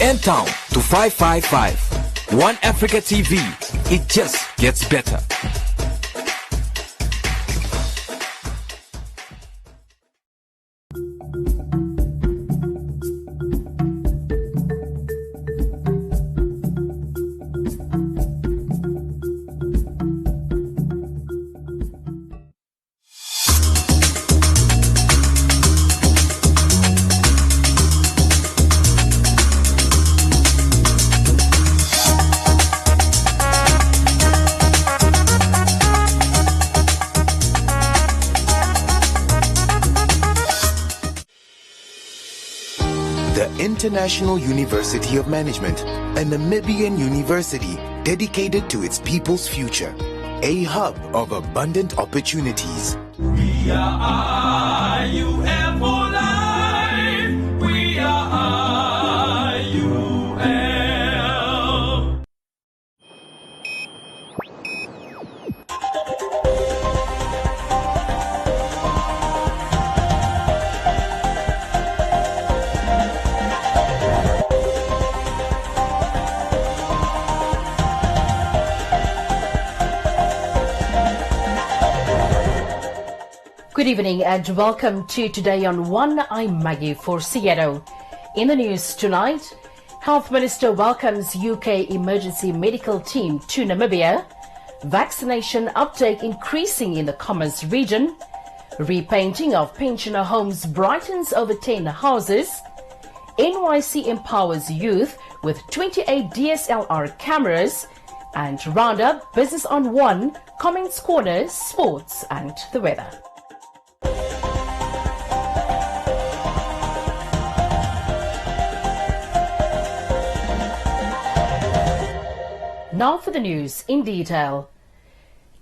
N-Town to 555. One Africa TV. It just gets better. International University of Management, a Namibian university dedicated to its people's future, a hub of abundant opportunities. We are IUM for life. We are IUM. Good evening and welcome to Today on One. I'm Maggie for Seattle. In the news tonight, Health Minister welcomes UK emergency medical team to Namibia. Vaccination uptake increasing in the Commerce region. Repainting of pensioner homes brightens over 10 houses. NYC empowers youth with 28 DSLR cameras. And Roundup, Business on One, Comments Corner, Sports and the Weather. Now for the news in detail.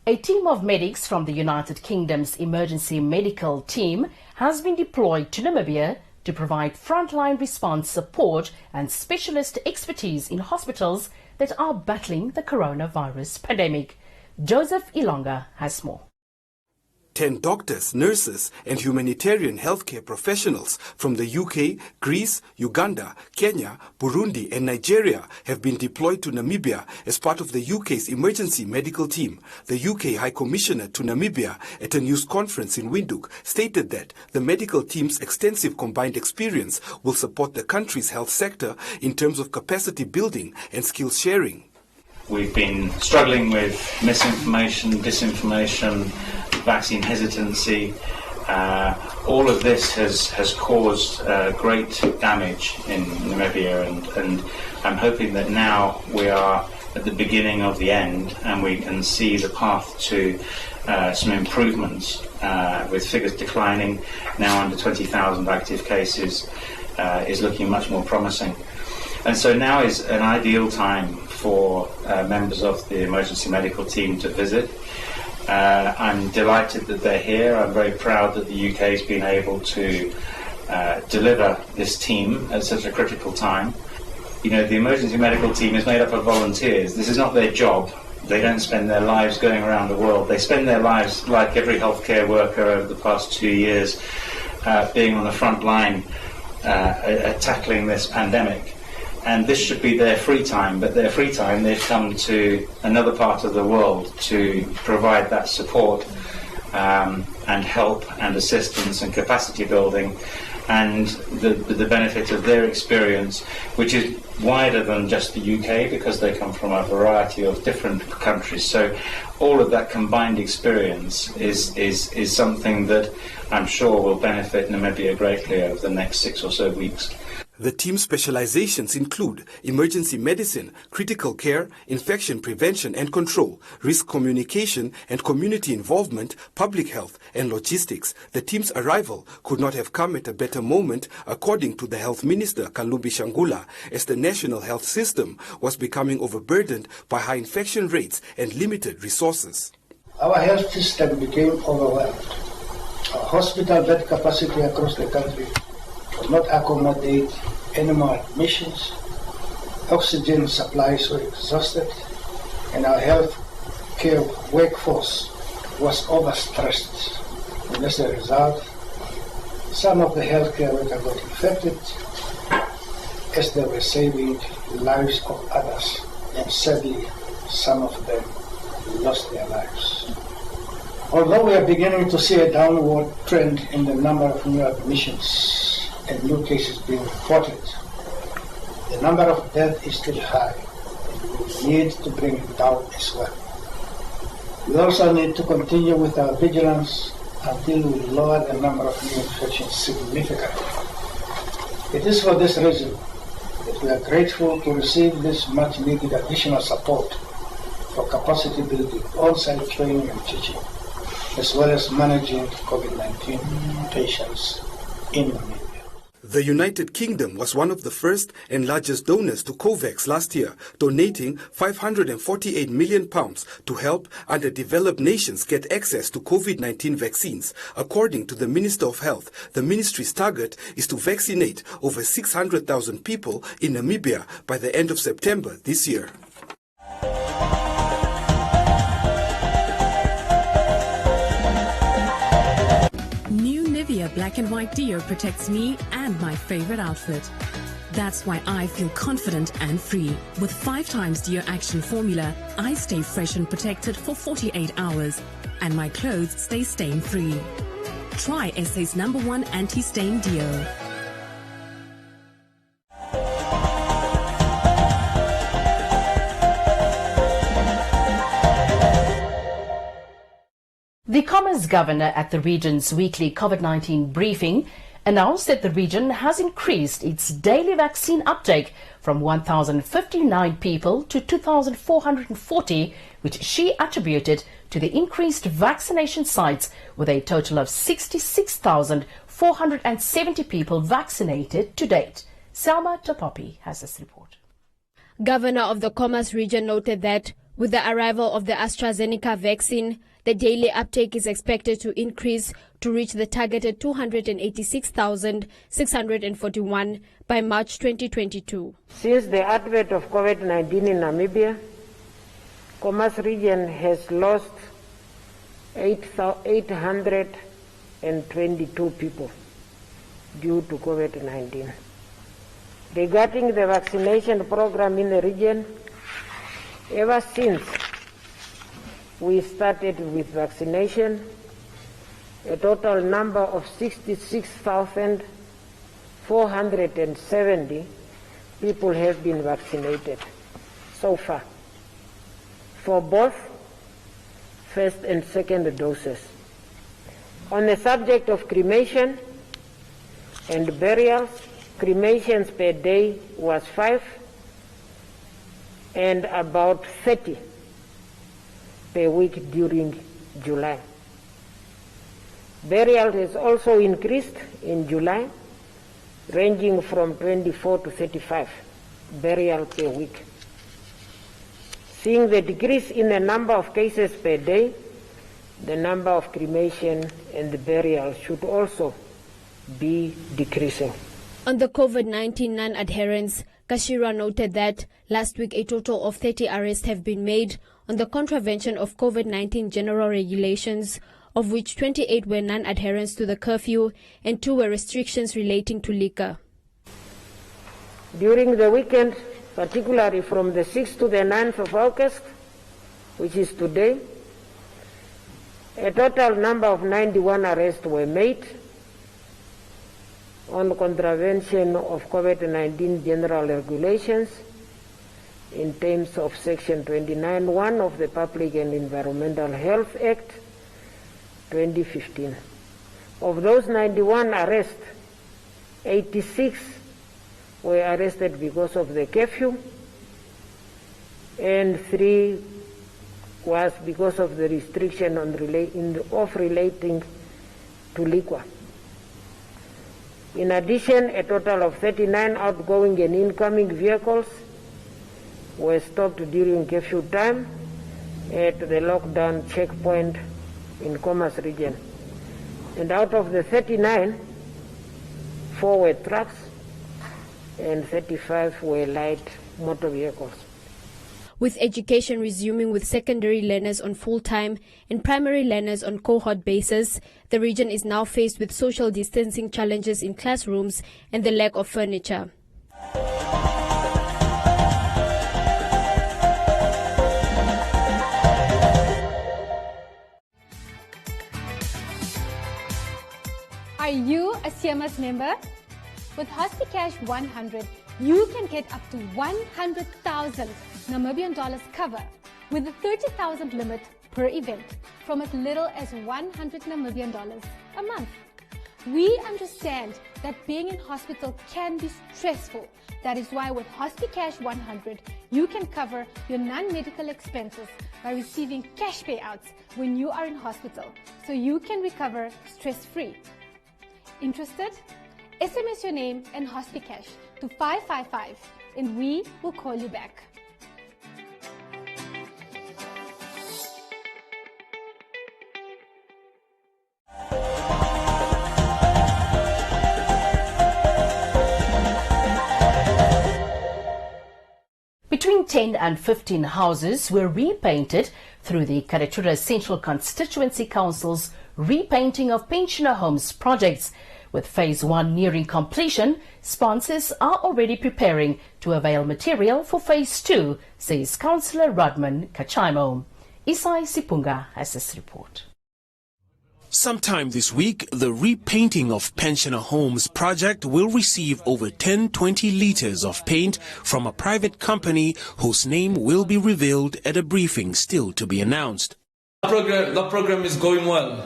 A team of medics from the United Kingdom's emergency medical team has been deployed to Namibia to provide frontline response support and specialist expertise in hospitals that are battling the coronavirus pandemic. Joseph Ilonga has more. 10 doctors, nurses and humanitarian healthcare professionals from the UK, Greece, Uganda, Kenya, Burundi and Nigeria have been deployed to Namibia as part of the UK's emergency medical team. The UK High Commissioner to Namibia at a news conference in Windhoek stated that the medical team's extensive combined experience will support the country's health sector in terms of capacity building and skills sharing. We've been struggling with misinformation, disinformation, vaccine hesitancy. All of this has caused great damage in Namibia, and I'm hoping that now we are at the beginning of the end and we can see the path to some improvements, with figures declining. Now under 20,000 active cases is looking much more promising. And so now is an ideal time for members of the emergency medical team to visit. I'm delighted that they're here. I'm very proud that the UK has been able to deliver this team at such a critical time. You know, the emergency medical team is made up of volunteers. This is not their job. They don't spend their lives going around the world. They spend their lives, like every healthcare worker over the past 2 years, being on the front line tackling this pandemic. And this should be their free time, but their free time, they've come to another part of the world to provide that support and help and assistance and capacity building, and the benefit of their experience, which is wider than just the UK because they come from a variety of different countries. So all of that combined experience is something that I'm sure will benefit Namibia greatly over the next 6 or so weeks. The team's specializations include emergency medicine, critical care, infection prevention and control, risk communication and community involvement, public health and logistics. The team's arrival could not have come at a better moment, according to the Health Minister Kalumbi Shangula, as the national health system was becoming overburdened by high infection rates and limited resources. Our health system became overwhelmed. Our hospital bed capacity across the country could not accommodate any more admissions. Oxygen supplies were exhausted, and our health care workforce was overstressed. And as a result, some of the healthcare workers got infected, as they were saving lives of others, and sadly, some of them lost their lives. Although we are beginning to see a downward trend in the number of new admissions and new cases being reported, the number of deaths is still high, and we need to bring it down as well. We also need to continue with our vigilance until we lower the number of new infections significantly. It is for this reason that we are grateful to receive this much-needed additional support for capacity building, on-site training and teaching, as well as managing COVID-19 patients in Namibia. The United Kingdom was one of the first and largest donors to COVAX last year, donating £548 million to help underdeveloped nations get access to COVID-19 vaccines. According to the Minister of Health, the ministry's target is to vaccinate over 600,000 people in Namibia by the end of September this year. Black and white deo protects me and my favorite outfit. That's why I feel confident and free. With 5 times Deo Action formula, I stay fresh and protected for 48 hours, and my clothes stay stain-free. Try SA's #1 anti-stain deo. The Commerce Governor at the region's weekly COVID-19 briefing announced that the region has increased its daily vaccine uptake from 1,059 people to 2,440, which she attributed to the increased vaccination sites, with a total of 66,470 people vaccinated to date. Selma Topopi has this report. Governor of the Commerce region noted that with the arrival of the AstraZeneca vaccine, the daily uptake is expected to increase to reach the targeted 286,641 by March 2022. Since the advent of COVID-19 in Namibia, Commerce region has lost 822 people due to COVID-19. Regarding the vaccination program in the region, ever since we started with vaccination, a total number of 66,470 people have been vaccinated so far for both first and second doses. On the subject of cremation and burials, cremations per day was 5 and about 30 per week during July. Burial has also increased in July, ranging from 24 to 35 burial per week. Seeing the decrease in the number of cases per day, the number of cremation and the burial should also be decreasing. On the COVID-19 non-adherence, Kashira noted that last week a total of 30 arrests have been made on the contravention of COVID-19 general regulations, of which 28 were non-adherence to the curfew and 2 were restrictions relating to liquor. During the weekend, particularly from the 6th to the 9th of August, which is today, a total number of 91 arrests were made on contravention of COVID-19 general regulations in terms of Section 29(1) of the Public and Environmental Health Act 2015. Of those 91 arrests, 86 were arrested because of the curfew and 3 was because of the restriction on relating to liquor. In addition, a total of 39 outgoing and incoming vehicles were stopped during curfew time at the lockdown checkpoint in Commerce region. And out of the 39, 4 were trucks and 35 were light motor vehicles. With education resuming with secondary learners on full-time and primary learners on cohort basis, the region is now faced with social distancing challenges in classrooms and the lack of furniture. CMS member? With HospiCash 100, you can get up to 100,000 Namibian dollars cover with a 30,000 limit per event from as little as 100 Namibian dollars a month. We understand that being in hospital can be stressful. That is why with HospiCash 100, you can cover your non-medical expenses by receiving cash payouts when you are in hospital, so you can recover stress-free. Interested? SMS your name and HospiCash to 555 and we will call you back. Between 10 and 15 houses were repainted through the Karatura Central Constituency Council's repainting of pensioner homes projects. With Phase 1 nearing completion, sponsors are already preparing to avail material for Phase 2, says Councillor Rodman Kachaimo. Isai Sipunga has this report. Sometime this week, the repainting of pensioner homes project will receive over 10-20 liters of paint from a private company whose name will be revealed at a briefing still to be announced. The program is going well.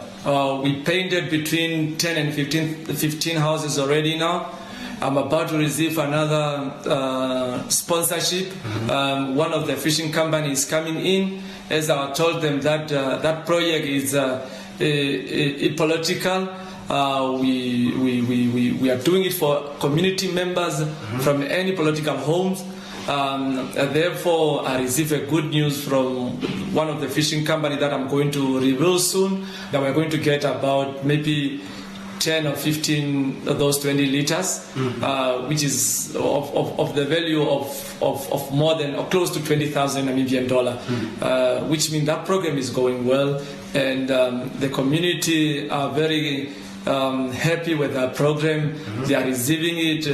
We painted between 10 and 15 houses already now. I'm about to receive another sponsorship. One of the fishing companies is coming in. As I told them that that project is apolitical. We are doing it for community members from any political homes. Therefore, I received a good news from one of the fishing company that I'm going to reveal soon, that we're going to get about maybe 10 or 15 of those 20 liters, which is of the value of more than or close to 20,000 Namibian dollar, which means that program is going well, and the community are very happy with that program. They are receiving it.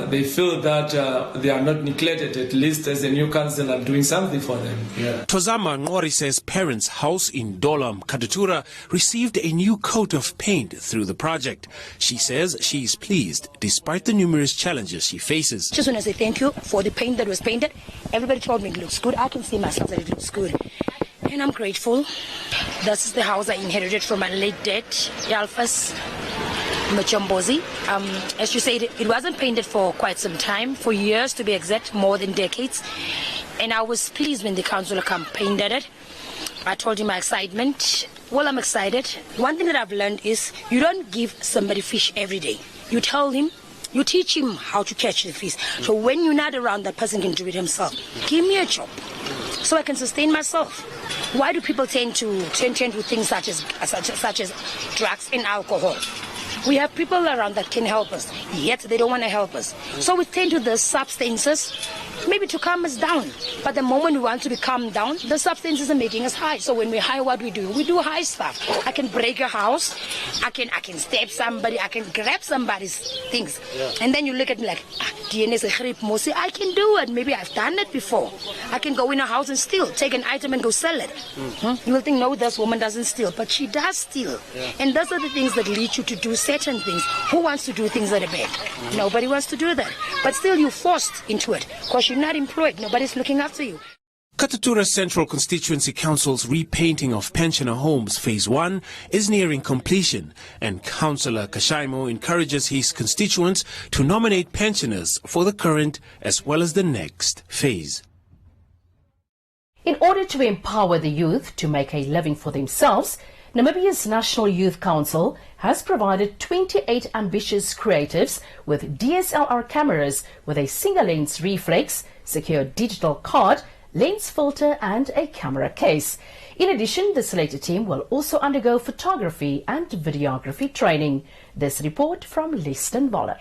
They feel that they are not neglected, at least as a new council are doing something for them. Tozama Ngori says parents' house in Dolam, Karatura, received a new coat of paint through the project. She says she is pleased despite the numerous challenges she faces. Just want to say thank you for the paint that was painted. Everybody told me it looks good. I can see myself that it looks good. And I'm grateful. This is the house I inherited from my late dad, Alphas Machombozi. As you said, it wasn't painted for quite some time, for years to be exact, more than decades. And I was pleased when the councillor painted it. I told him my excitement. Well, I'm excited. One thing that I've learned is you don't give somebody fish every day. You tell him, you teach him how to catch the fish. So when you're not around, that person can do it himself. Give me a job so I can sustain myself. Why do people tend to things such as drugs and alcohol? We have people around that can help us, yet they don't want to help us. So we tend to the substances, maybe to calm us down. But the moment we want to be calmed down, the substances are making us high. So when we're high, what we do? We do high stuff. I can break a house, I can stab somebody, I can grab somebody's things. Yeah. And then you look at me like, DNA is a grip, Mosi. I can do it. Maybe I've done it before. I can go in a house and steal, take an item and go sell it. You will think, no, this woman doesn't steal, but she does steal. Yeah. And those are the things that lead you to do certain things. Who wants to do things that are bad? Nobody wants to do that. But still you're forced into it because you're not employed. Nobody's looking after you. Karatura Central Constituency Council's repainting of pensioner homes Phase 1 is nearing completion, and Councillor Kashaimo encourages his constituents to nominate pensioners for the current as well as the next phase. In order to empower the youth to make a living for themselves, Namibia's National Youth Council has provided 28 ambitious creatives with DSLR cameras with a single-lens reflex, secure digital card, lens filter and a camera case. In addition, the selected team will also undergo photography and videography training. This report from Liston Waller.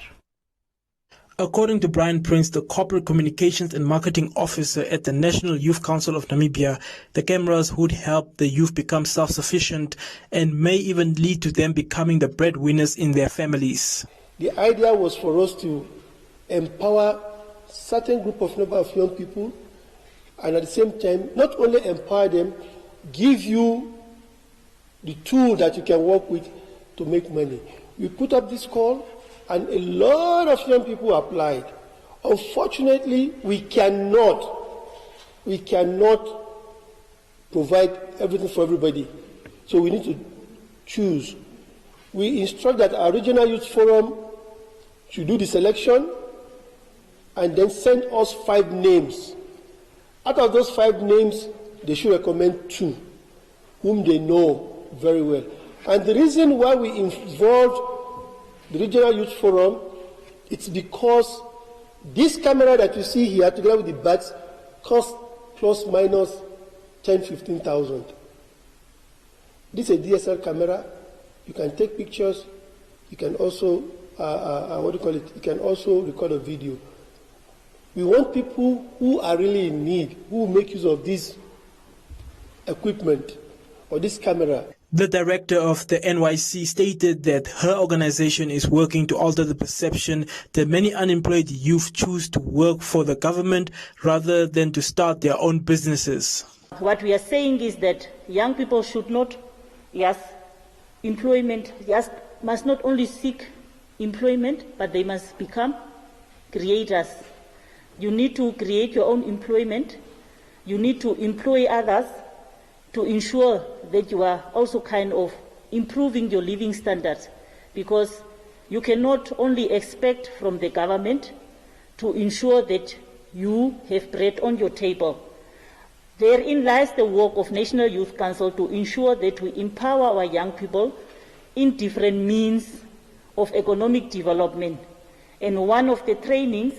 According to Brian Prince, the Corporate Communications and Marketing Officer at the National Youth Council of Namibia, the cameras would help the youth become self-sufficient and may even lead to them becoming the breadwinners in their families. The idea was for us to empower certain group of number of young people, and at the same time, not only empower them, give you the tool that you can work with to make money. We put up this call, and a lot of young people applied. Unfortunately, we cannot provide everything for everybody. So we need to choose. We instruct that our regional youth forum should do the selection and then send us 5 names. Out of those 5 names, they should recommend 2 whom they know very well. And the reason why we involved the regional youth forum, it's because this camera that you see here, together with the bags, cost plus minus 10,000-15,000. This is a DSL camera. You can take pictures. You can also, You can also record a video. We want people who are really in need, who make use of this equipment or this camera. The director of the NYC stated that her organization is working to alter the perception that many unemployed youth choose to work for the government rather than to start their own businesses. What we are saying is that young people should not, must not only seek employment, but they must become creators. You need to create your own employment. You need to employ others to ensure that you are also kind of improving your living standards, because you cannot only expect from the government to ensure that you have bread on your table. Therein lies the work of National Youth Council to ensure that we empower our young people in different means of economic development. And one of the trainings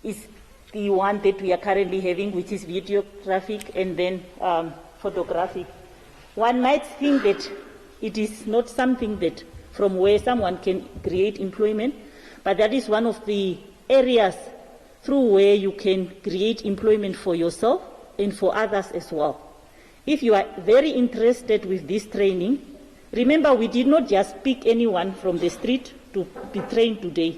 is the one that we are currently having, which is videographic and then photographic. One might think that it is not something that from where someone can create employment, but that is one of the areas through where you can create employment for yourself and for others as well. If you are very interested with this training, remember we did not just pick anyone from the street to be trained today.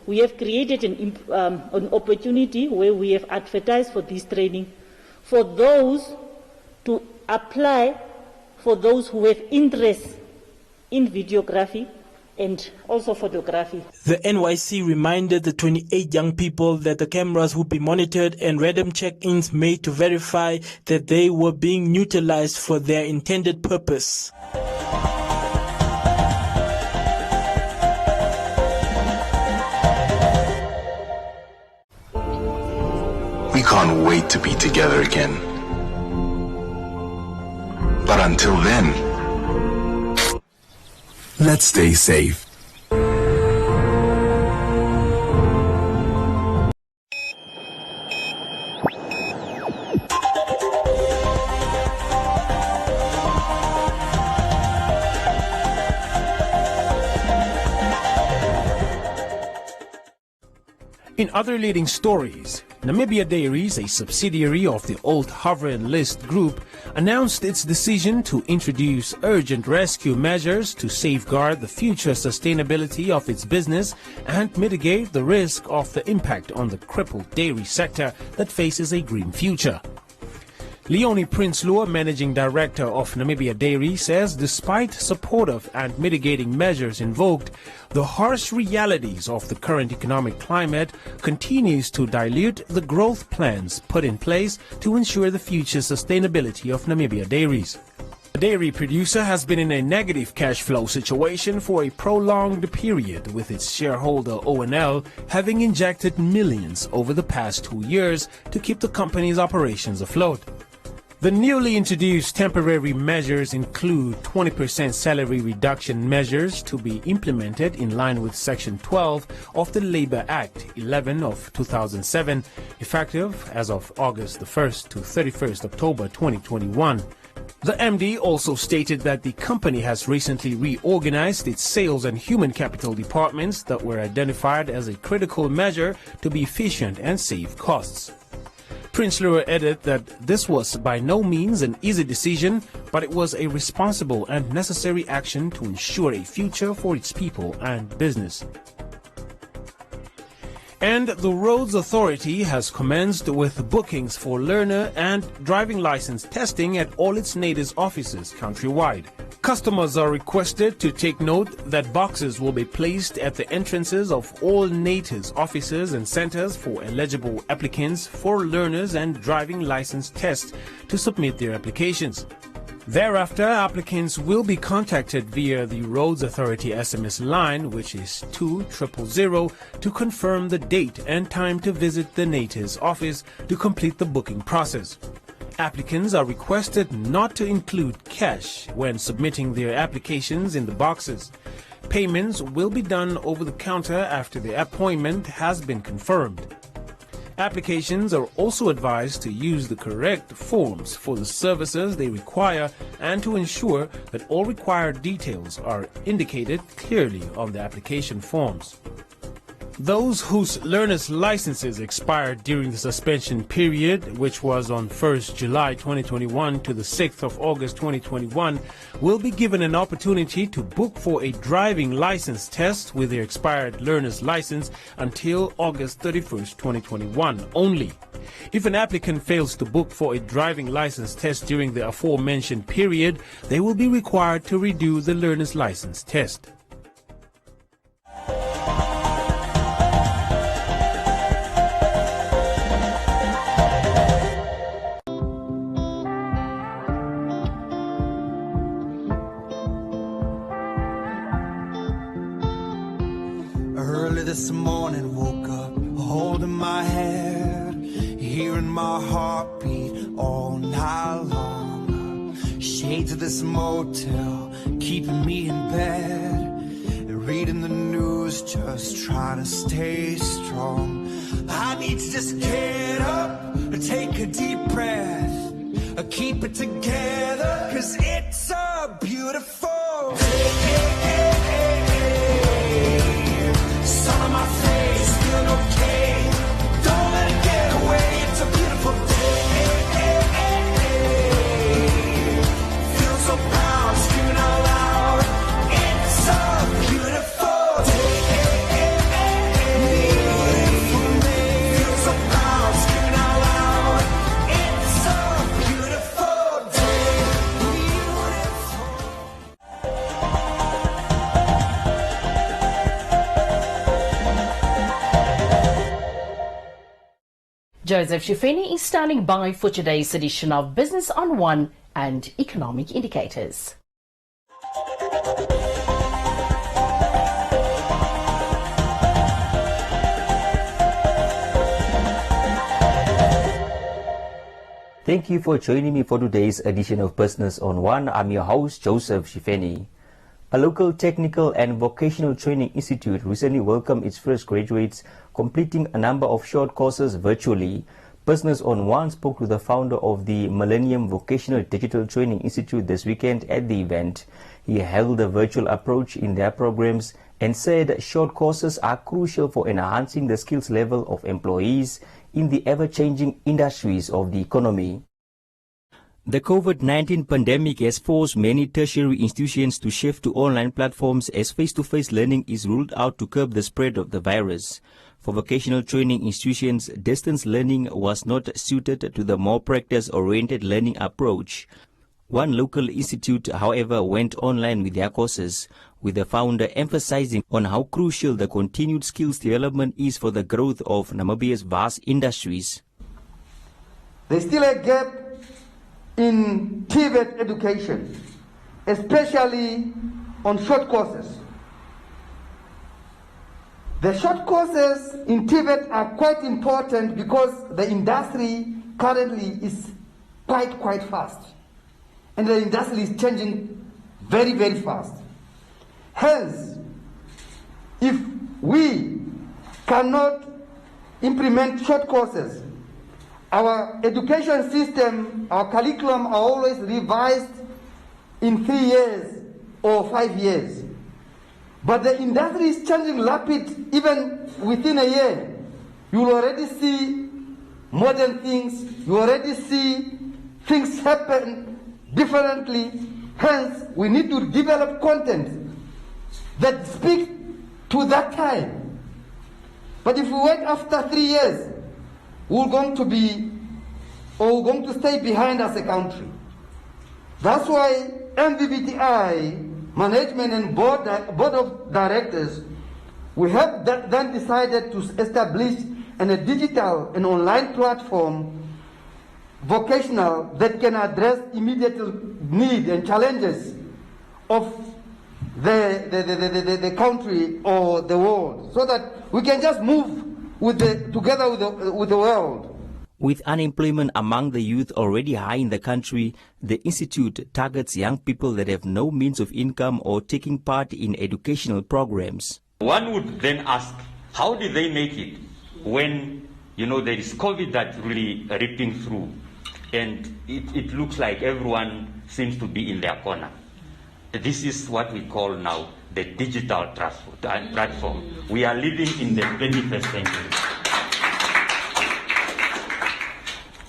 We have created an opportunity where we have advertised for this training for those to apply, for those who have interest in videography and also photography. The NYC reminded the 28 young people that the cameras would be monitored and random check-ins made to verify that they were being utilized for their intended purpose. We can't wait to be together again. But until then, let's stay safe. In other leading stories, Namibia Dairies, a subsidiary of the old Hover and List Group, announced its decision to introduce urgent rescue measures to safeguard the future sustainability of its business and mitigate the risk of the impact on the crippled dairy sector that faces a green future. Leonie Prinsloo, Managing Director of Namibia Dairy, says despite supportive and mitigating measures invoked, the harsh realities of the current economic climate continues to dilute the growth plans put in place to ensure the future sustainability of Namibia Dairies. The dairy producer has been in a negative cash flow situation for a prolonged period, with its shareholder ONL having injected millions over the past 2 years to keep the company's operations afloat. The newly introduced temporary measures include 20% salary reduction measures to be implemented in line with Section 12 of the Labour Act 11 of 2007, effective as of August 1st to 31st October 2021. The MD also stated that the company has recently reorganized its sales and human capital departments that were identified as a critical measure to be efficient and save costs. Prinsloo added that this was by no means an easy decision, but it was a responsible and necessary action to ensure a future for its people and business. And the Roads Authority has commenced with bookings for learner and driving license testing at all its NADIS offices countrywide. Customers are requested to take note that boxes will be placed at the entrances of all NATES offices and centers for eligible applicants for learners and driving license tests to submit their applications. Thereafter, applicants will be contacted via the Roads Authority SMS line, which is 2000, to confirm the date and time to visit the NATES office to complete the booking process. Applicants are requested not to include cash when submitting their applications in the boxes. Payments will be done over the counter after the appointment has been confirmed. Applications are also advised to use the correct forms for the services they require and to ensure that all required details are indicated clearly on the application forms. Those whose learner's licenses expired during the suspension period, which was on 1st July 2021 to the 6th of August 2021, will be given an opportunity to book for a driving license test with their expired learner's license until August 31st, 2021 only. If an applicant fails to book for a driving license test during the aforementioned period, they will be required to redo the learner's license test. This morning woke up holding my head, hearing my heartbeat all night long. Shades of this motel keeping me in bed, reading the news, just trying to stay strong. I need to just get up, take a deep breath, keep it together, 'cause it's a beautiful day. Sun on my face, feeling okay. Don't let it get away. It's a beautiful day. Feel so proud, screaming out loud. It's a beautiful day. Feel so proud, screaming out loud. It's a beautiful day. Joseph Shifeni is standing by for today's edition of Business on One and Economic Indicators. Thank you for joining me for today's edition of Business on One. I'm your host, Joseph Shifeni. A local technical and vocational training institute recently welcomed its first graduates, completing a number of short courses virtually. Business on One spoke to the founder of the Millennium Vocational Digital Training Institute this weekend at the event. He held a virtual approach in their programs and said short courses are crucial for enhancing the skills level of employees in the ever-changing industries of the economy. The COVID-19 pandemic has forced many tertiary institutions to shift to online platforms as face-to-face learning is ruled out to curb the spread of the virus. For vocational training institutions, distance learning was not suited to the more practice-oriented learning approach. One local institute, however, went online with their courses, with the founder emphasizing on how crucial the continued skills development is for the growth of Namibia's vast industries. There's still a gap in TVET education, especially on short courses. The short courses in TVET are quite important because the industry currently is quite fast. And the industry is changing very fast. Hence, if we cannot implement short courses, our education system, our curriculum are always revised in 3 years or 5 years. But the industry is changing rapid, even within a year. You will already see modern things, you already see things happen differently. Hence, we need to develop content that speaks to that time. But if we wait after 3 years, we're going to stay behind as a country. That's why MVVTI management and board of directors, we have then decided to establish a digital and online platform, vocational, that can address immediate needs and challenges of the country or the world, so that we can just move together with the world. With unemployment among the youth already high in the country, the institute targets young people that have no means of income or taking part in educational programs. One would then ask, how did they make it when, there is COVID that's really ripping through and it looks like everyone seems to be in their corner? This is what we call now the digital platform. We are living in the 21st century.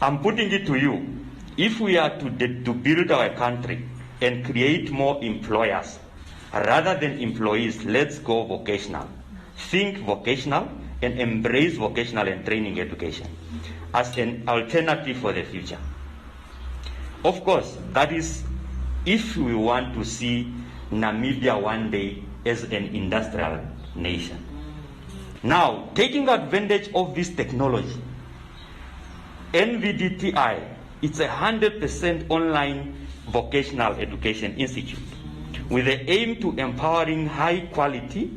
I'm putting it to you. If we are to build our country and create more employers rather than employees, let's go vocational. Think vocational and embrace vocational and training education as an alternative for the future. Of course, that is if we want to see Namibia one day as an industrial nation. Now, taking advantage of this technology, NVDTI, it's a 100% online vocational education institute with the aim to empowering high quality,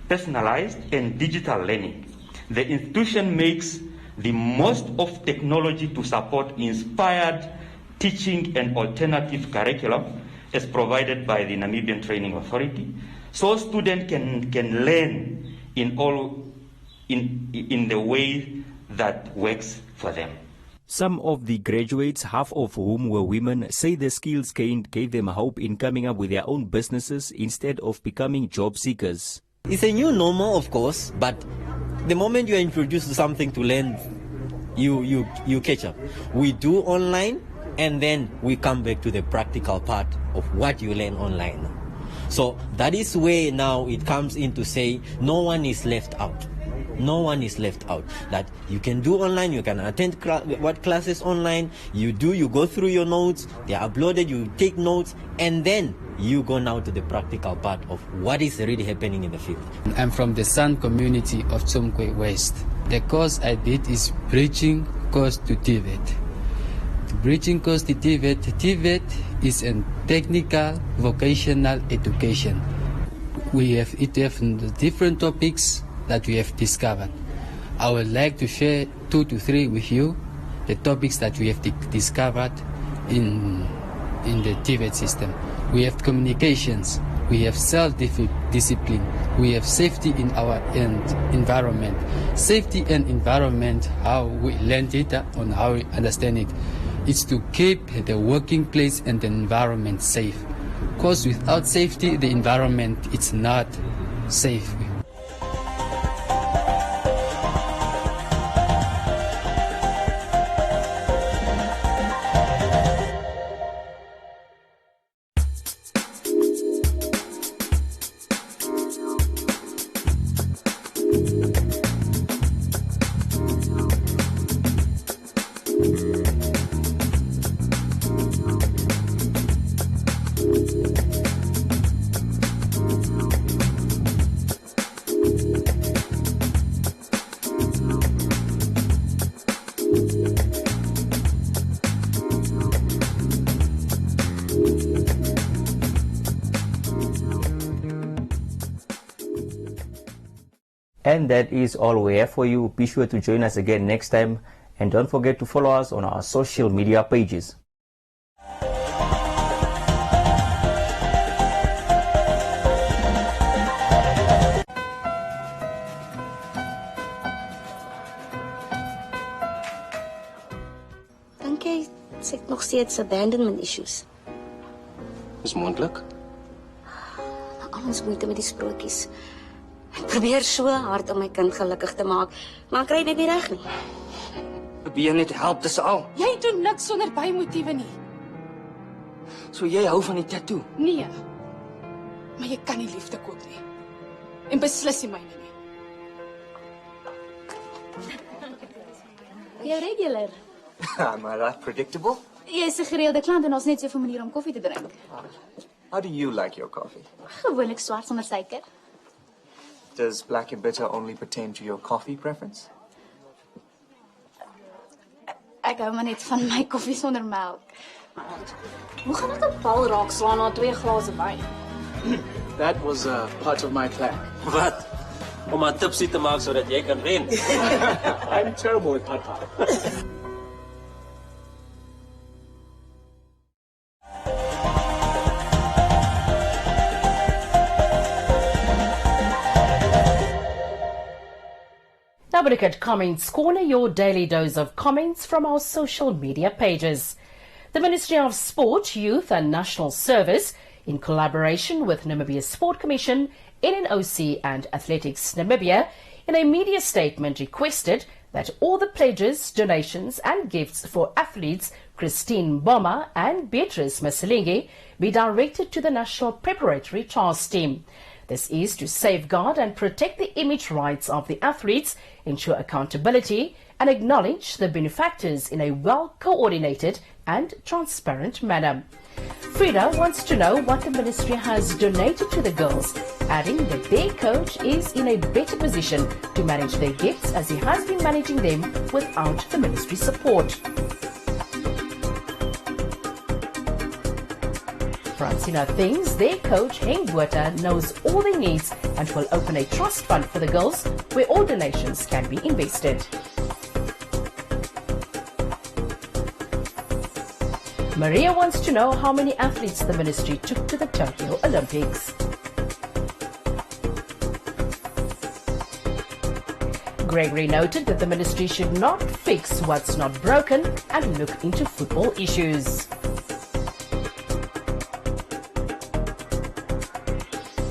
personalized and digital learning. The institution makes the most of technology to support inspired teaching and alternative curriculum as provided by the Namibian Training Authority, so students can learn in the way that works for them. Some of the graduates, half of whom were women, say the skills gained gave them hope in coming up with their own businesses instead of becoming job seekers. It's a new normal, of course, but the moment you are introduced to something to learn, you catch up. We do online, and then we come back to the practical part of what you learn online. So that is where now it comes in to say no one is left out. No one is left out. That you can do online, you can attend classes online, you go through your notes, they are uploaded, you take notes, and then you go now to the practical part of what is really happening in the field. I'm from the San community of Tsomkwe West. The course I did is Bridging Course to TVET. Bridging Course to TVET. TVET is a technical vocational education. We have different topics that we have discovered. I would like to share 2 to 3 with you, the topics that we have discovered in the TVET system. We have communications, we have self-discipline, we have safety in our environment. Safety and environment, how we learned it and how we understand it, is to keep the working place and the environment safe. Because without safety, the environment is not safe. And that is all we have for you. Be sure to join us again next time, and don't forget to follow us on our social media pages. Dink jy sy het nog steeds abandonment issues? Is moontlik. Al ons moeite met die sprokies. Ek probeer so hard om my kind gelukkig te maak, maar ek kry dit nie reg nie. Probeer net help, dis al. Jy doen niks sonder bymotiewe nie. So jy hou van die tattoo? Nee. Maar jy kan nie liefde koop nie. En beslis nie myne nie. Jy regular. Am I that predictable? Jy's 'n gereelde klant en ons net so 'n manier om koffie te drink. How do you like your coffee? Gewoonlik swart sonder suiker. Does black and bitter only pertain to your coffee preference? Ek hou maar net van my koffie sonder melk. Hoe gaan ek 'n bal raak slaan na 2 glase wyn? That was part of my plan. Wat? Om haar tipsy te maak sodat jy kan wen. I'm terrible with papa. Now we look at Comments Corner, your daily dose of comments from our social media pages. The Ministry of Sport, Youth and National Service, in collaboration with Namibia Sport Commission, NNOC and Athletics Namibia, in a media statement requested that all the pledges, donations and gifts for athletes Christine Boma and Beatrice Maselingi be directed to the National Preparatory Trials Team. This is to safeguard and protect the image rights of the athletes, ensure accountability and acknowledge the benefactors in a well-coordinated and transparent manner. Frida wants to know what the ministry has donated to the girls, adding that their coach is in a better position to manage their gifts as he has been managing them without the ministry support. Francina thinks their coach, Henk Buerta, knows all their needs and will open a trust fund for the girls where all donations can be invested. Maria wants to know how many athletes the ministry took to the Tokyo Olympics. Gregory noted that the ministry should not fix what's not broken and look into football issues.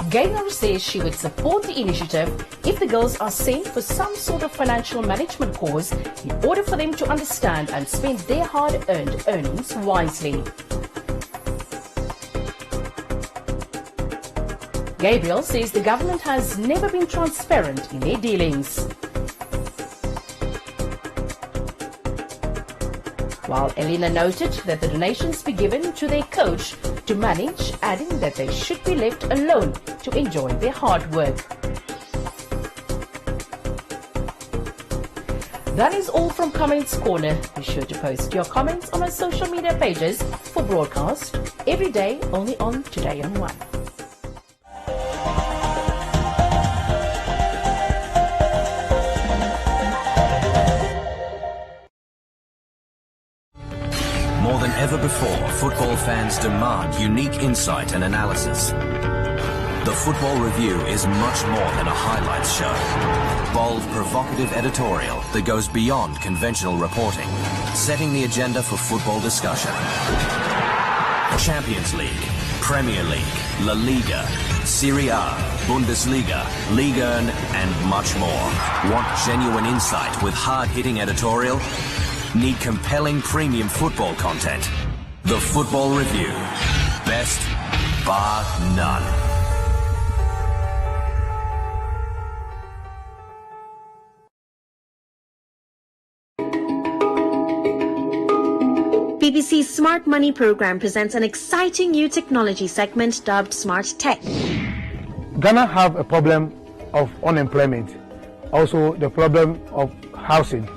Gaynor says she would support the initiative if the girls are sent for some sort of financial management course in order for them to understand and spend their hard-earned earnings wisely. Gabriel says the government has never been transparent in their dealings. While Elena noted that the donations be given to their coach to manage, adding that they should be left alone to enjoy their hard work. That is all from Comments Corner. Be sure to post your comments on our social media pages for broadcast every day only on Today on One. More than ever before, football fans demand unique insight and analysis. The Football Review is much more than a highlights show. Bold, provocative editorial that goes beyond conventional reporting, setting the agenda for football discussion. Champions League, Premier League, La Liga, Serie A, Bundesliga, Liga 1 and much more. Want genuine insight with hard-hitting editorial? Need compelling premium football content? The Football Review. Best, bar none. BBC's Smart Money program presents an exciting new technology segment dubbed Smart Tech. Ghana have a problem of unemployment, also the problem of housing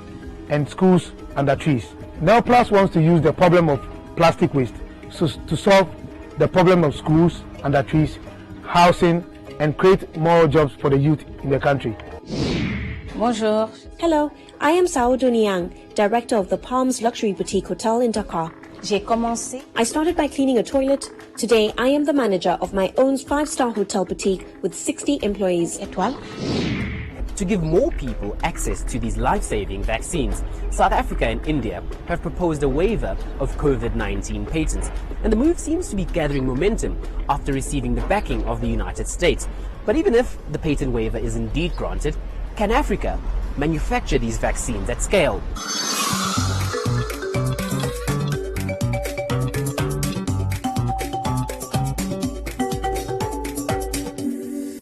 and schools under trees. Now Plus wants to use the problem of plastic waste to solve the problem of schools under trees, housing and create more jobs for the youth in the country. Bonjour. Hello, I am Saoudou Niang, director of the Palms Luxury Boutique Hotel in Dakar. I started by cleaning a toilet. Today, I am the manager of my own 5-star hotel boutique with 60 employees. To give more people access to these life-saving vaccines, South Africa and India have proposed a waiver of COVID-19 patents, and the move seems to be gathering momentum after receiving the backing of the United States. But even if the patent waiver is indeed granted, can Africa manufacture these vaccines at scale?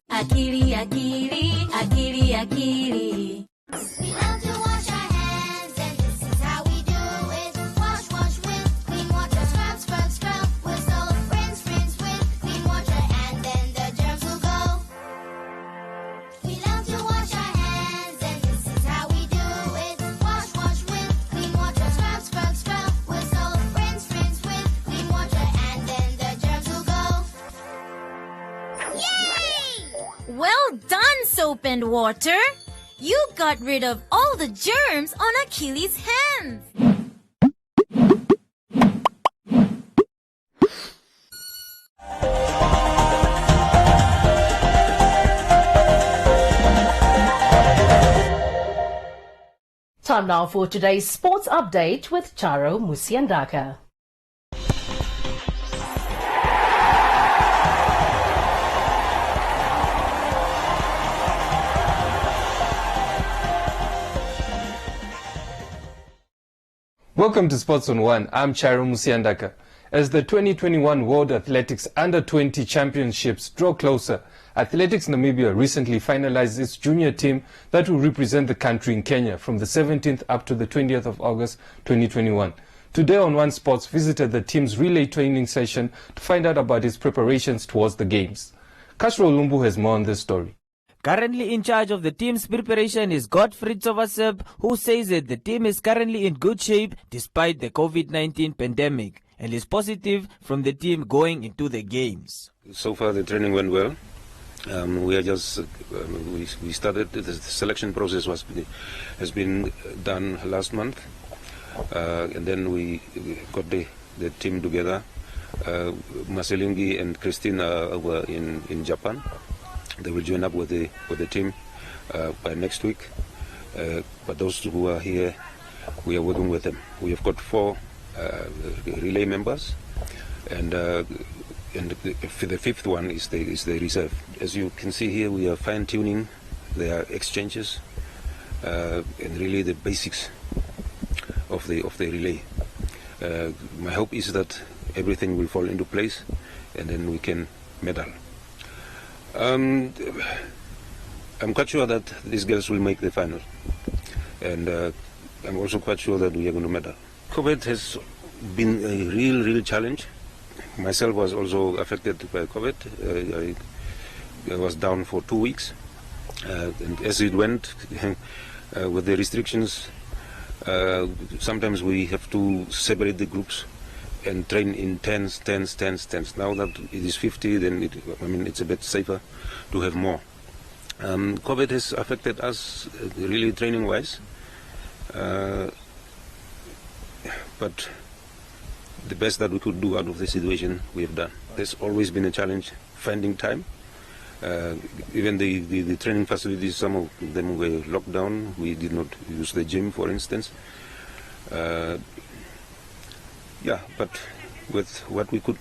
Akiri, akiri, akiri, akiri. We love to wash our hands, and this is how we do it. Wash, wash with clean soap and water. You got rid of all the germs on Achilles' hands. Time now for today's sports update with Charo Musiandaka. Welcome to Sports on One. I'm Charo Musiandaka. As the 2021 World Athletics Under-20 Championships draw closer, Athletics Namibia recently finalized its junior team that will represent the country in Kenya from the 17th up to the 20th of August 2021. Today on One Sports visited the team's relay training session to find out about its preparations towards the Games. Kashro Lumbu has more on this story. Currently in charge of the team's preparation is Godfried Sovaseb, who says that the team is currently in good shape despite the COVID-19 pandemic and is positive from the team going into the Games. So far the training went well. We are just we started the selection process has been done last month, and then we got the team together. Maselingi and Christina were in Japan. They will join up with the team by next week. But those who are here, we are working with them. We have got 4 relay members, and the 5th one is the reserve. As you can see here, we are fine-tuning their exchanges and really the basics of the relay. My hope is that everything will fall into place, and then we can medal. I'm quite sure that these girls will make the final, and I'm also quite sure that we are going to medal. COVID has been a real challenge. Myself was also affected by COVID. I was down for 2 weeks, and as it went with the restrictions, sometimes we have to separate the groups and train in tens. Now that it is 50, then it's a bit safer to have more. COVID has affected us really training-wise, but the best that we could do out of the situation we have done. There's always been a challenge finding time. Even the training facilities, some of them were locked down. We did not use the gym, for instance. Yeah, but with what we could,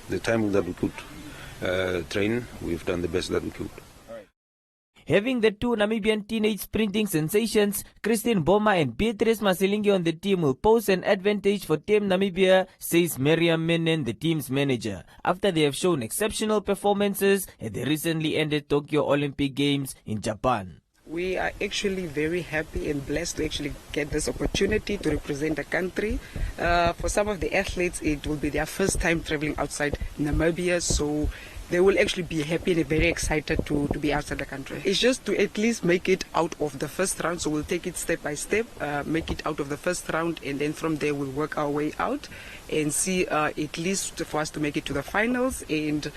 the time that we could train, we've done the best that we could. Having the 2 Namibian teenage sprinting sensations, Christine Boma and Beatrice Maselingi on the team will pose an advantage for Team Namibia, says Miriam Menen, the team's manager, after they have shown exceptional performances at the recently ended Tokyo Olympic Games in Japan. We are actually very happy and blessed to actually get this opportunity to represent the country. For some of the athletes, it will be their first time traveling outside Namibia, so they will actually be happy and very excited to be outside the country. It's just to at least make it out of the first round, so we'll take it step by step, make it out of the first round, and then from there we'll work our way out and see at least for us to make it to the finals and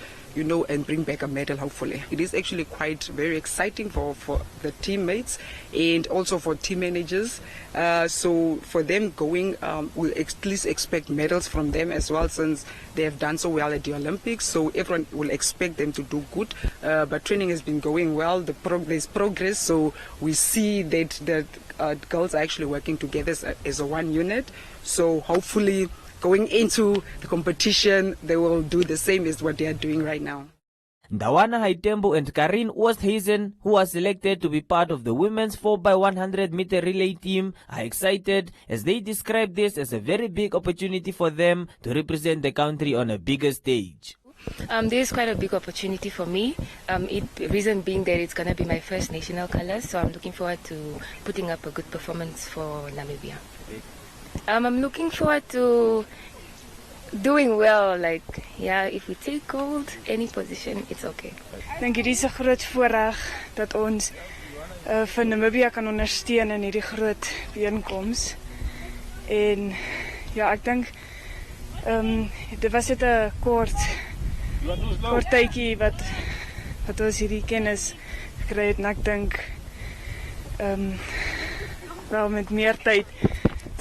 and bring back a medal, hopefully. It is actually quite very exciting for the teammates and also for team managers. So for them going, we'll at least expect medals from them as well, since they have done so well at the Olympics. So everyone will expect them to do good. But training has been going well. There's progress. So we see that the girls are actually working together as a one unit. So hopefully, going into the competition, they will do the same as what they are doing right now. Ndawana Haitembo and Karin Oosthuizen, who are selected to be part of the women's 4x100 meter relay team, are excited as they describe this as a very big opportunity for them to represent the country on a bigger stage. This is quite a big opportunity for me. Reason being that it's going to be my first national colors, so I'm looking forward to putting up a good performance for Namibia. I'm looking forward to doing well. If we take gold, any position, it's okay. Dink hierdie is 'n groot voorreg dat ons vir Namibia kan ondersteun in hierdie groot bijeenkoms. En ja, ek dink dit was net 'n kort tydjie wat ons hierdie kennis gekry het en ek dink wel met meer tyd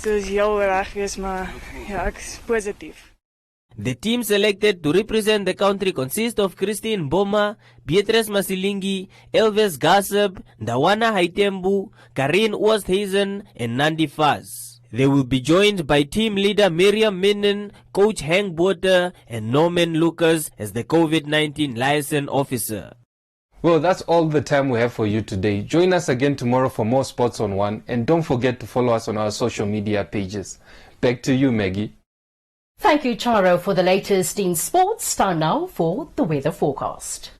sou dit heel reg wees, maar ja, ek is positief. The team selected to represent the country consists of Christine Boma, Beatrice Masilingi, Elvis Gassab, Ndawana Haitembu, Karin Oosthuizen, and Nandi Faz. They will be joined by team leader Miriam Minen, coach Hank Botha, and Norman Lucas as the COVID-19 liaison officer. Well, that's all the time we have for you today. Join us again tomorrow for more Sports on One, and don't forget to follow us on our social media pages. Back to you, Maggie. Thank you, Charo, for the latest in sports. Time now for the weather forecast.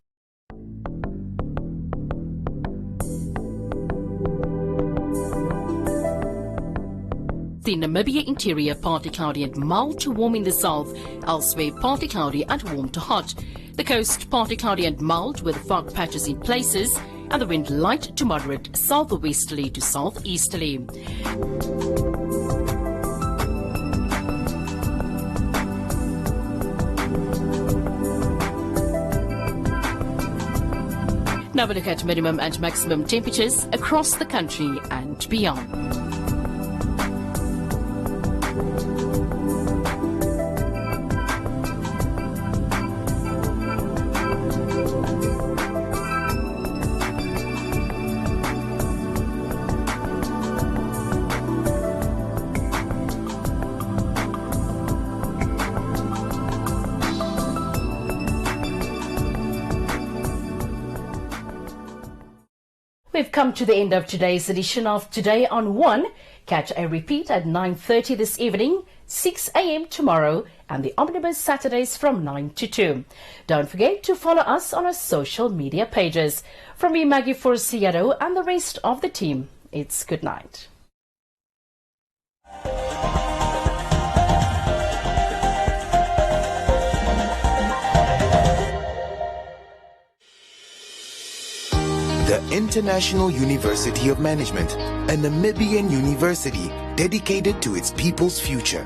The Namibia interior partly cloudy and mild to warm in the south, elsewhere partly cloudy and warm to hot. The coast partly cloudy and mild with fog patches in places, and the wind light to moderate southwesterly to southeasterly. Now we look at minimum and maximum temperatures across the country and beyond. We've come to the end of today's edition of Today on One. Catch a repeat at 9:30 this evening, 6 a.m. tomorrow, and the Omnibus Saturdays from 9 to 2. Don't forget to follow us on our social media pages. From me, Maggie Forciero, and the rest of the team, it's good night. The International University of Management, a Namibian university dedicated to its people's future,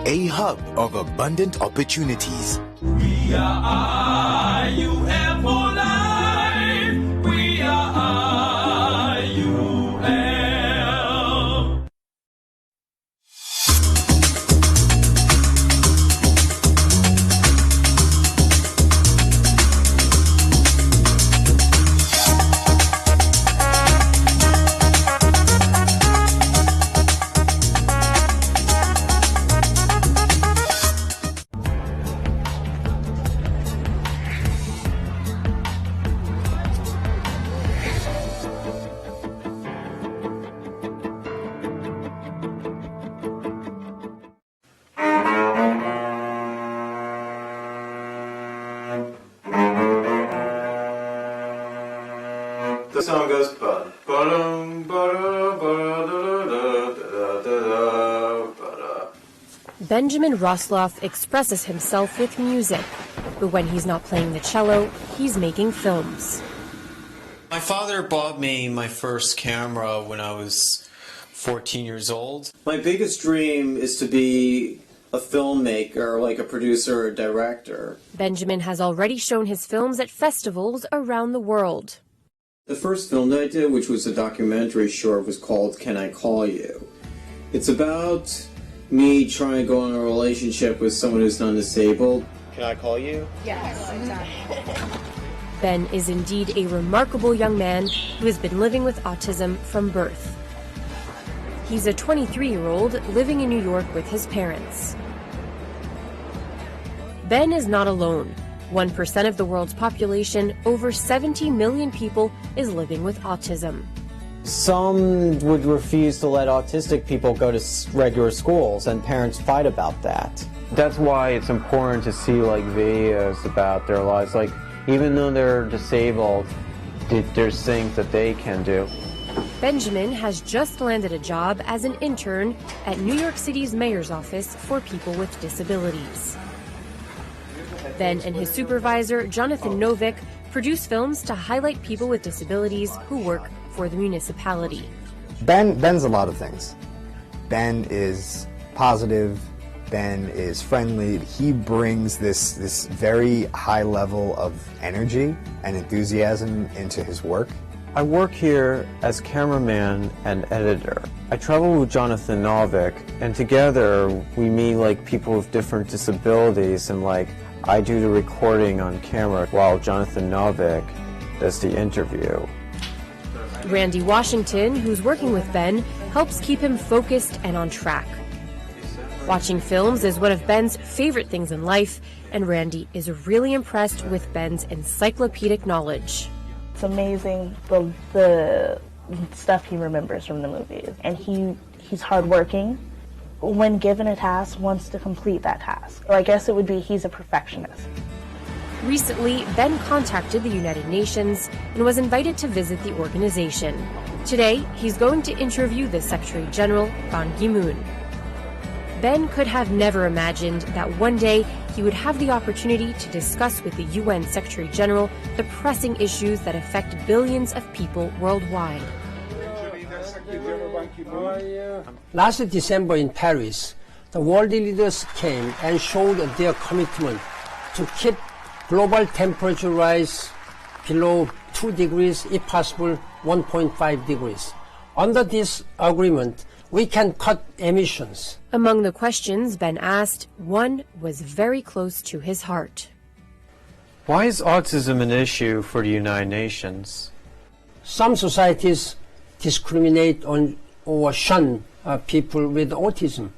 a hub of abundant opportunities. We are IUM for life. We are IUM. The song goes Benjamin Rosloff expresses himself with music, but when he's not playing the cello, he's making films. My father bought me my first camera when I was 14 years old. My biggest dream is to be a filmmaker, like a producer or director. Benjamin has already shown his films at festivals around the world. The first film that I did, which was a documentary short, was called Can I Call You? It's about me trying to go on a relationship with someone who's non-disabled. Can I call you? Yes, exactly. Ben is indeed a remarkable young man who has been living with autism from birth. He's a 23-year-old living in New York with his parents. Ben is not alone. 1% of the world's population, over 70 million people, is living with autism. Some would refuse to let autistic people go to regular schools, and parents fight about that. That's why it's important to see videos about their lives. Even though they're disabled, there's things that they can do. Benjamin has just landed a job as an intern at New York City's mayor's office for people with disabilities. Ben and his supervisor, Jonathan Novick, produce films to highlight people with disabilities who work for the municipality. Ben's a lot of things. Ben is positive. Ben is friendly. He brings this very high level of energy and enthusiasm into his work. I work here as cameraman and editor. I travel with Jonathan Novick, and together we meet like people with different disabilities, and like I do the recording on camera while Jonathan Novick does the interview. Randy Washington, who's working with Ben, helps keep him focused and on track. Watching films is one of Ben's favorite things in life, and Randy is really impressed with Ben's encyclopedic knowledge. It's amazing the stuff he remembers from the movies, and he's hardworking. When given a task, wants to complete that task. Or I guess it would be he's a perfectionist. Recently, Ben contacted the United Nations and was invited to visit the organization. Today, he's going to interview the Secretary General, Ban Ki-moon. Ben could have never imagined that one day he would have the opportunity to discuss with the UN Secretary General the pressing issues that affect billions of people worldwide. Last December in Paris, the world leaders came and showed their commitment to keep global temperature rise below 2 degrees, if possible 1.5 degrees. Under this agreement, we can cut emissions. Among the questions Ben asked, one was very close to his heart. Why is autism an issue for the United Nations? Some societies discriminate on or shun people with autism.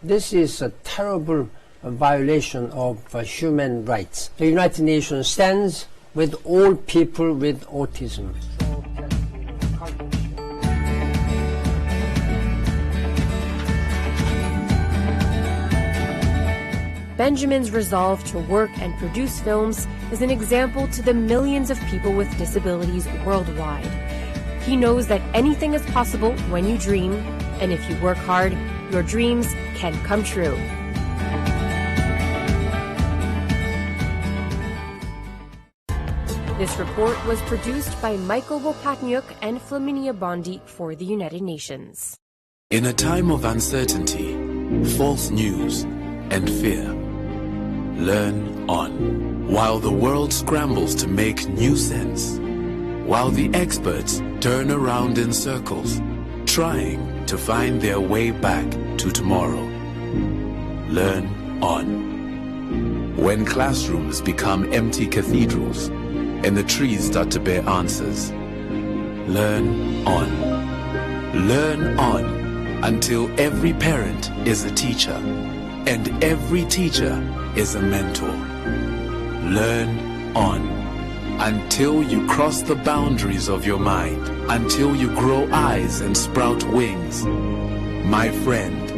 This is a terrible violation of human rights. The United Nations stands with all people with autism. Benjamin's resolve to work and produce films is an example to the millions of people with disabilities worldwide. He knows that anything is possible when you dream, and if you work hard, your dreams can come true. This report was produced by Michael Wopatniuk and Flaminia Bondi for the United Nations. In a time of uncertainty, false news, and fear, learn on. While the world scrambles to make new sense, while the experts turn around in circles, trying to find their way back to tomorrow. Learn on. When classrooms become empty cathedrals and the trees start to bear answers, learn on. Learn on until every parent is a teacher and every teacher is a mentor. Learn on until you cross the boundaries of your mind, until you grow eyes and sprout wings. My friend,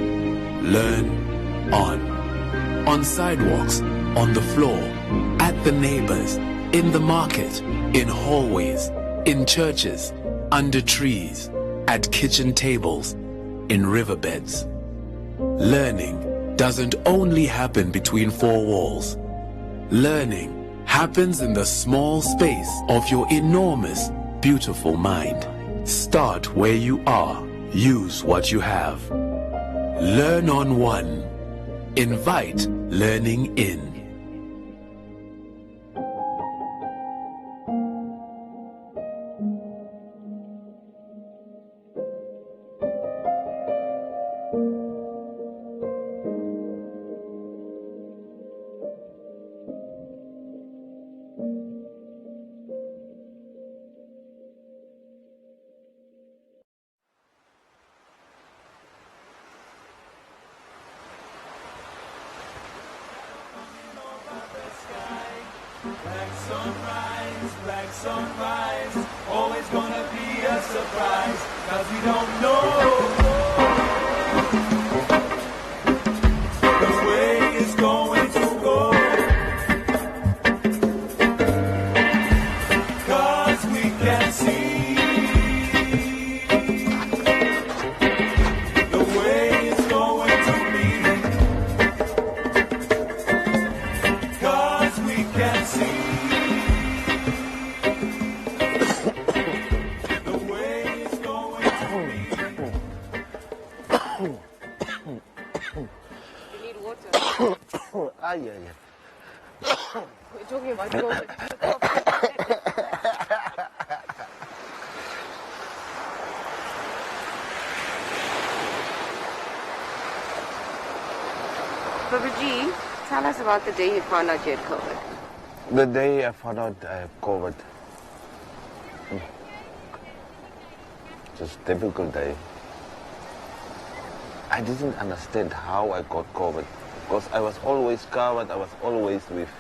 learn on. On sidewalks, on the floor, at the neighbors, in the market, in hallways, in churches, under trees, at kitchen tables, in riverbeds. Learning doesn't only happen between four walls. Learning happens in the small space of your enormous, beautiful mind. Start where you are. Use what you have. Learn on one. Invite learning in. Black sunrise, always gonna be a surprise, 'cause we don't know which way it's going to go, 'cause we can see the way it's going to be, 'cause we can see. Babaji, tell us about the day you found out you had COVID. The day I found out I have COVID, it was a difficult day. I didn't understand how I got COVID because I was always covered, I was always with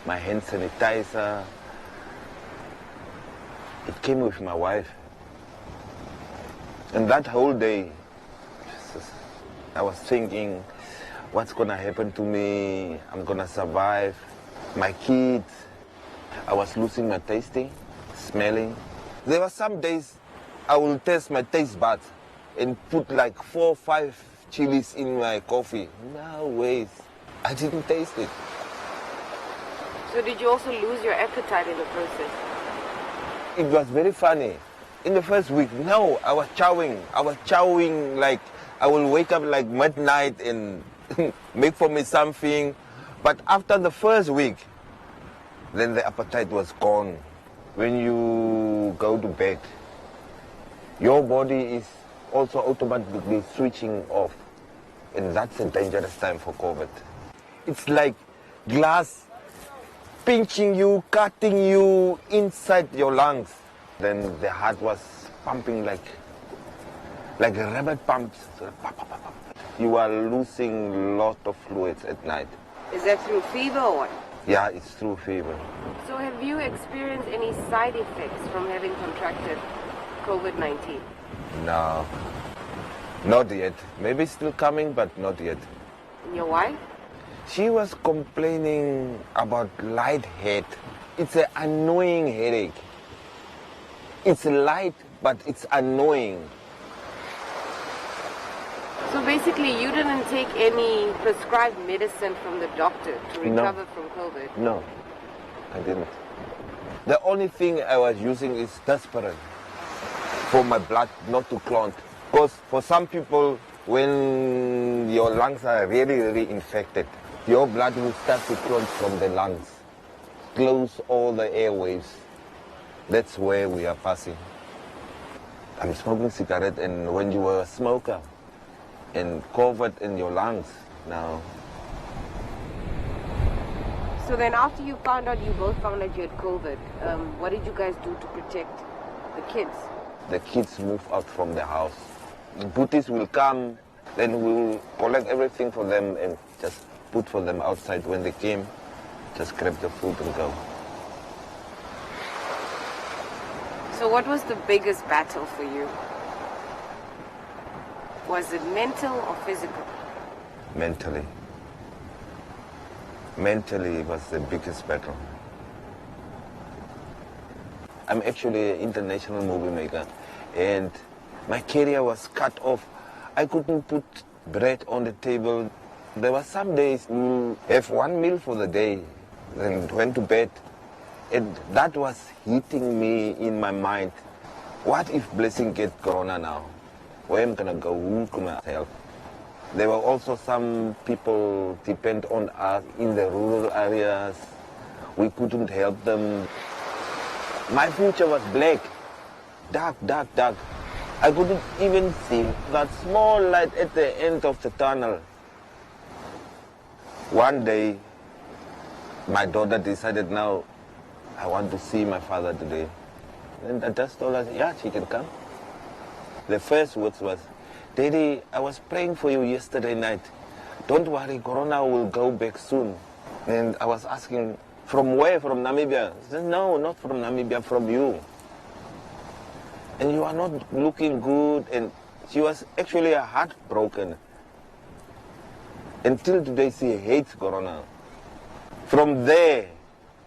my hand sanitizer. It came with my wife. And that whole day, I was thinking, what's gonna happen to me? I'm gonna survive. My kids, I was losing my tasting, smelling. There were some days I will test my taste buds and put like 4 or 5 chilies in my coffee. No ways. I didn't taste it. So did you also lose your appetite in the process? It was very funny. In the first week, no, I was chowing. I was chowing like I will wake up like midnight and make for me something. But after the first week, then the appetite was gone. When you go to bed, your body is also automatically switching off. And that's a dangerous time for COVID. It's like glass pinching you, cutting you inside your lungs. Then the heart was pumping like rabbit pumps. You are losing a lot of fluids at night. Is that through fever or what? Yeah, it's through fever. So have you experienced any side effects from having contracted COVID-19? No, not yet. Maybe still coming, but not yet. And your wife? She was complaining about light head. It's an annoying headache. It's light, but it's annoying. So basically you didn't take any prescribed medicine from the doctor to recover from COVID? No, I didn't. The only thing I was using is desperate for my blood not to clot. Because for some people, when your lungs are really, really infected, your blood will start to clot from the lungs, close all the airwaves. That's where we are passing. I'm smoking cigarette, and when you were a smoker and COVID in your lungs now. So then after you found out, you both found out you had COVID, what did you guys do to protect the kids? The kids move out from the house. The Buddhists will come, then we will collect everything for them and just put for them outside. When they came, just grab the food and go. So what was the biggest battle for you? Was it mental or physical? Mentally. Mentally was the biggest battle. I'm actually an international movie maker, and my career was cut off. I couldn't put bread on the table. There were some days you have one meal for the day, then went to bed. And that was hitting me in my mind. What if Blessing get corona now? Where am I gonna go? Who's gonna help? There were also some people depend on us in the rural areas. We couldn't help them. My future was black, dark, dark, dark. I couldn't even see that small light at the end of the tunnel. One day, my daughter decided, now, I want to see my father today. And I just told her, yeah, she can come. The first words was, Daddy, I was praying for you yesterday night. Don't worry, Corona will go back soon. And I was asking, from where? From Namibia? She said, no, not from Namibia, from you. And you are not looking good. And she was actually heartbroken. Until today, she hates Corona. From there,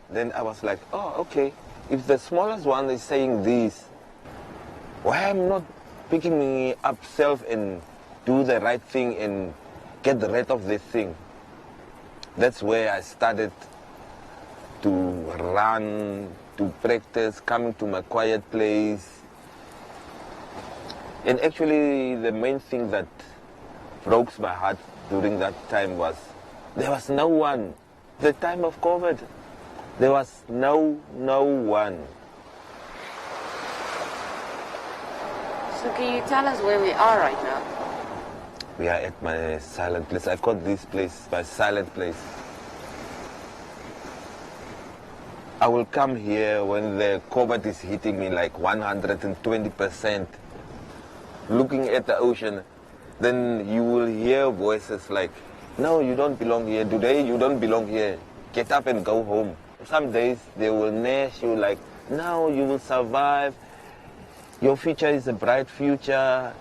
then I was like, oh, okay. If the smallest one is saying this, why am not picking me up self and do the right thing and get rid of this thing? That's where I started to run, to practice, coming to my quiet place. And actually, the main thing that broke my heart during that time was there was no one. The time of COVID, there was no one. So can you tell us where we are right now? We are at my silent place. I call this place my silent place. I will come here when the COVID is hitting me like 120%. Looking at the ocean, then you will hear voices like, no, you don't belong here. Today, you don't belong here. Get up and go home. Some days, they will nurse you like, no, you will survive. Your future is a bright future.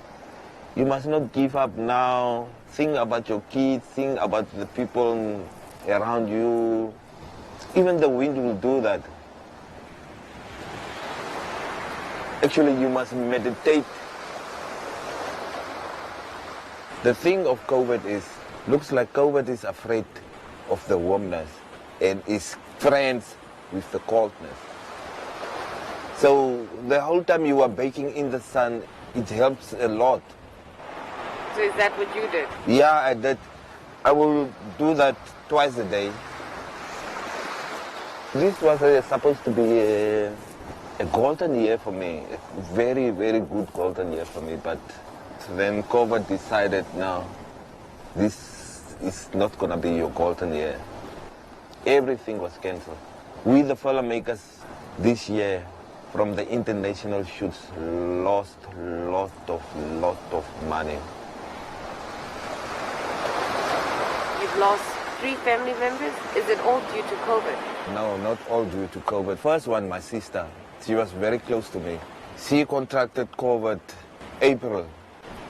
You must not give up now. Think about your kids. Think about the people around you. Even the wind will do that. Actually, you must meditate. The thing of COVID is, looks like COVID is afraid of the warmness and is friends with the coldness. So the whole time you are baking in the sun, it helps a lot. So is that what you did? Yeah, I did. I will do that twice a day. This was supposed to be a golden year for me, a very, very good golden year for me, but then COVID decided, no, this is not going to be your golden year. Everything was cancelled. We, the filmmakers, this year, from the international shoots, lost lot of money. You've lost 3 family members? Is it all due to COVID? No, not all due to COVID. First one, my sister. She was very close to me. She contracted COVID April,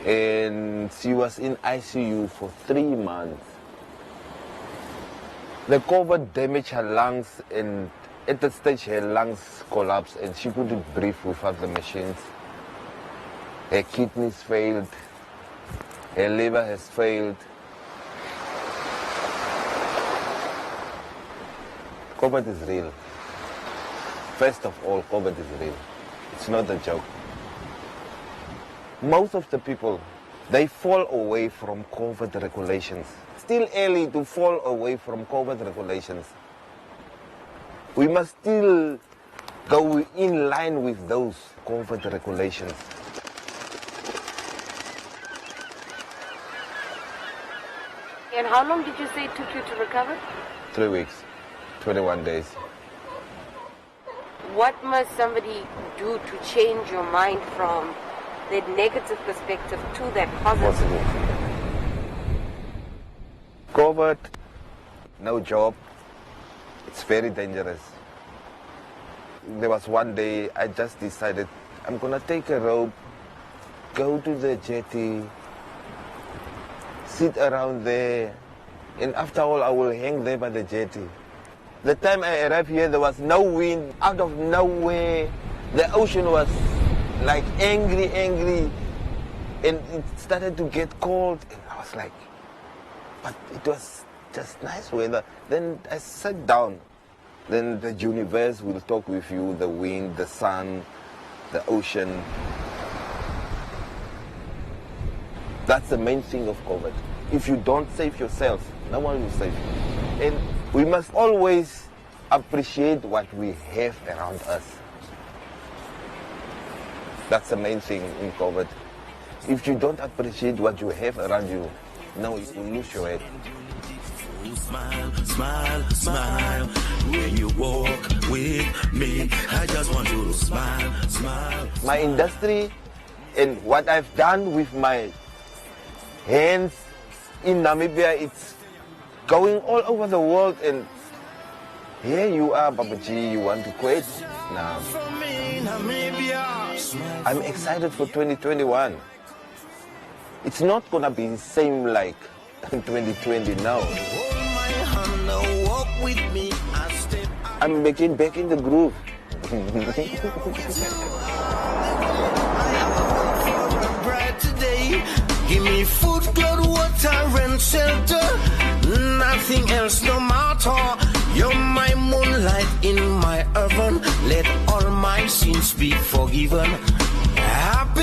and she was in ICU for 3 months. The COVID damaged her lungs, and at that stage her lungs collapsed and she couldn't breathe without the machines. Her kidneys failed, her liver has failed. COVID is real. First of all, COVID is real. It's not a joke. Most of the people, they fall away from COVID regulations. Still early to fall away from COVID regulations. We must still go in line with those COVID regulations. And how long did you say it took you to recover? 3 weeks, 21 days. What must somebody do to change your mind from that negative perspective to that positive? COVID, no job, it's very dangerous. There was one day I just decided I'm gonna take a rope, go to the jetty, sit around there, and after all I will hang there by the jetty. The time I arrived here, there was no wind. Out of nowhere, the ocean was like angry, and it started to get cold. And I was like, but it was just nice weather. Then I sat down. Then the universe will talk with you, the wind, the sun, the ocean. That's the main thing of COVID. If you don't save yourself, no one will save you. And we must always appreciate what we have around us. That's the main thing in COVID. If you don't appreciate what you have around you, no, you will lose your head. Smile, smile, smile. When you walk with me, I just want you to smile, smile. My industry and what I've done with my hands in Namibia, it's going all over the world, and here you are, Babaji, you want to quit? Now, I'm excited for 2021. It's not gonna be the same like 2020 now. I'm making back in the groove. Give me food, clothes, water, and shelter. Nothing else, no matter. You're my moonlight in my oven. Let all my sins be forgiven. Happy